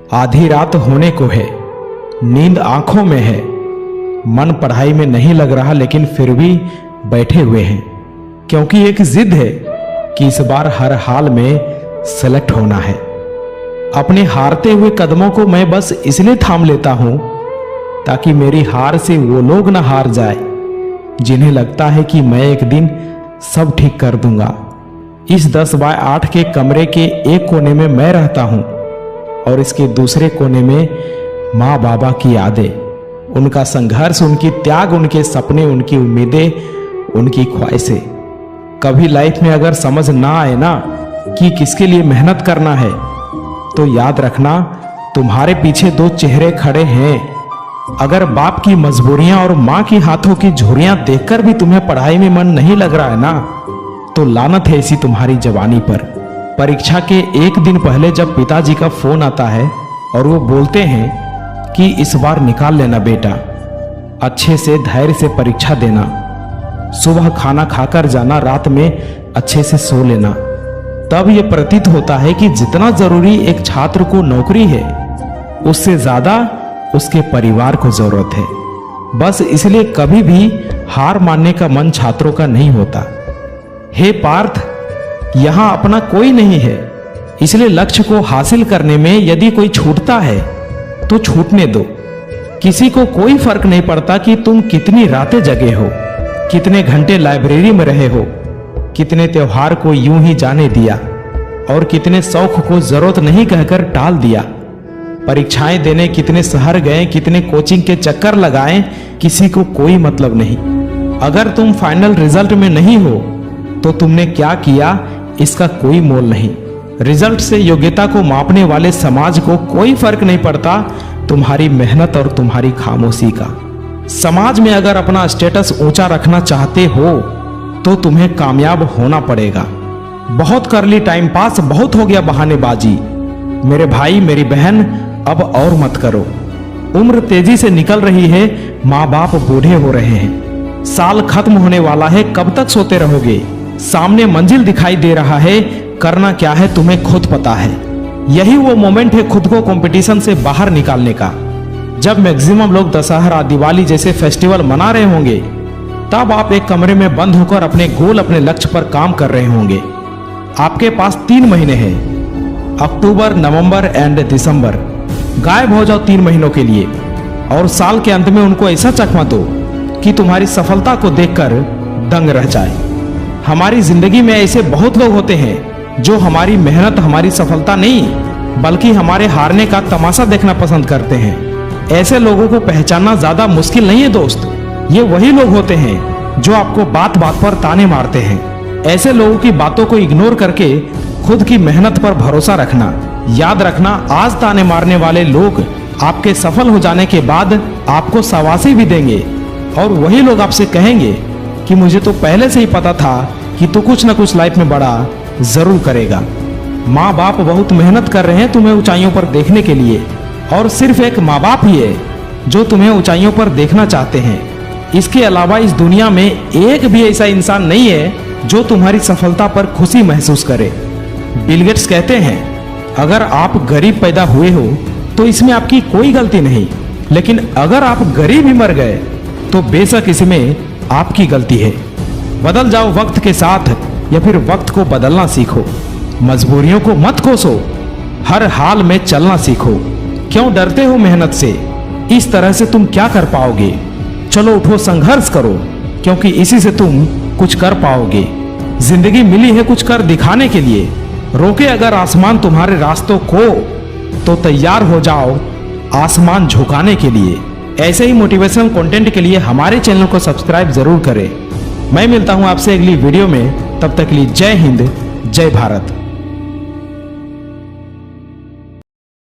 आधी रात होने को है, नींद आंखों में है, मन पढ़ाई में नहीं लग रहा लेकिन फिर भी बैठे हुए हैं, क्योंकि एक जिद है कि इस बार हर हाल में सेलेक्ट होना है। अपने हारते हुए कदमों को मैं बस इसलिए थाम लेता हूं ताकि मेरी हार से वो लोग ना हार जाए जिन्हें लगता है कि मैं एक दिन सब ठीक कर दूंगा। इस 10 बाय 8 के कमरे के एक कोने में मैं रहता हूं और इसके दूसरे कोने में माँ बाबा की यादें, उनका संघर्ष, उनकी त्याग, उनके सपने, उनकी उम्मीदें, उनकी ख्वाहिशें। कभी लाइफ में अगर समझ ना आए ना कि किसके लिए मेहनत करना है, तो याद रखना तुम्हारे पीछे 2 चेहरे खड़े हैं। अगर बाप की मजबूरियां और माँ की हाथों की झुर्रियां देखकर भी तुम्हें पढ़ाई में मन नहीं लग रहा है ना, तो लानत है इसी तुम्हारी जवानी पर। परीक्षा के एक दिन पहले जब पिताजी का फोन आता है और वो बोलते हैं कि इस बार निकाल लेना बेटा, अच्छे से धैर्य से परीक्षा देना, सुबह खाना खाकर जाना, रात में अच्छे से सो लेना, तब ये प्रतीत होता है कि जितना जरूरी एक छात्र को नौकरी है, उससे ज्यादा उसके परिवार को जरूरत है। बस इसलिए कभी भी हार मानने का मन छात्रों का नहीं होता। हे पार्थ, यहां अपना कोई नहीं है, इसलिए लक्ष्य को हासिल करने में यदि कोई छूटता है तो छूटने दो। किसी को कोई फर्क नहीं पड़ता कि तुम कितनी रातें जगे हो, कितने घंटे लाइब्रेरी में रहे हो, कितने त्योहार को यूं ही जाने दिया और कितने शौक को जरूरत नहीं कहकर टाल दिया। परीक्षाएं देने कितने शहर गए, कितने कोचिंग के चक्कर लगाए, किसी को कोई मतलब नहीं। अगर तुम फाइनल रिजल्ट में नहीं हो तो तुमने क्या किया इसका कोई मोल नहीं। रिजल्ट से योग्यता को मापने वाले समाज को कोई फर्क नहीं पड़ता तुम्हारी मेहनत और तुम्हारी खामोशी का। समाज में अगर अपना स्टेटस ऊंचा रखना चाहते हो तो तुम्हें कामयाब होना पड़ेगा। बहुत कर ली टाइम पास, बहुत हो गया बहानेबाजी। मेरे भाई मेरी बहन, अब और मत करो। उम्र तेजी से निकल रही है, माँ बाप बूढ़े हो रहे हैं, साल खत्म होने वाला है, कब तक सोते रहोगे? सामने मंजिल दिखाई दे रहा है, करना क्या है तुम्हें खुद पता है। यही वो मोमेंट है खुद को कंपटीशन से बाहर निकालने का। जब मैक्सिमम लोग दशहरा, दिवाली जैसे फेस्टिवल मना रहे होंगे, तब आप एक कमरे में बंद होकर अपने गोल, अपने लक्ष्य पर काम कर रहे होंगे। आपके पास 3 महीने हैं, अक्टूबर, नवंबर एंड दिसंबर। गायब हो जाओ 3 महीनों के लिए और साल के अंत में उनको ऐसा चकमा दो कि तुम्हारी सफलता को देखकर दंग रह जाए। हमारी जिंदगी में ऐसे बहुत लोग होते हैं जो हमारी मेहनत, हमारी सफलता नहीं बल्कि हमारे हारने का तमाशा देखना पसंद करते हैं। ऐसे लोगों को पहचानना ज्यादा मुश्किल नहीं है दोस्त। ये वही लोग होते हैं जो आपको बात बात पर ताने मारते हैं। ऐसे लोगों की बातों को इग्नोर करके खुद की मेहनत पर भरोसा रखना। याद रखना, आज ताने मारने वाले लोग आपके सफल हो जाने के बाद आपको शाबाशी भी देंगे और वही लोग आपसे कहेंगे कि मुझे तो पहले से ही पता था कि तू कुछ ना कुछ लाइफ में बड़ा जरूर करेगा। माँ बाप बहुत मेहनत कर रहे हैं तुम्हें ऊंचाइयों पर देखने के लिए, और सिर्फ एक माँ बाप ही है जो तुम्हें ऊंचाइयों पर देखना चाहते हैं। इसके अलावा इस दुनिया में एक भी ऐसा इंसान नहीं है जो तुम्हारी सफलता पर खुशी महसूस करे। बिल गेट्स कहते हैं, अगर आप गरीब पैदा हुए हो तो इसमें आपकी कोई गलती नहीं, लेकिन अगर आप गरीब ही मर गए तो बेशक इसमें आपकी गलती है। बदल जाओ वक्त के साथ या फिर वक्त को बदलना सीखो। मजबूरियों को मत कोसो, हर हाल में चलना सीखो। क्यों डरते हो मेहनत से? इस तरह से तुम क्या कर पाओगे? चलो उठो, संघर्ष करो, क्योंकि इसी से तुम कुछ कर पाओगे। जिंदगी मिली है कुछ कर दिखाने के लिए। रोके अगर आसमान तुम्हारे रास्तों को तो तैयार हो जाओ आसमान झुकाने के लिए। ऐसे ही मोटिवेशनल कंटेंट के लिए हमारे चैनल को सब्सक्राइब जरूर करें। मैं मिलता हूं आपसे अगली वीडियो में, तब तक के लिए जय हिंद, जय भारत।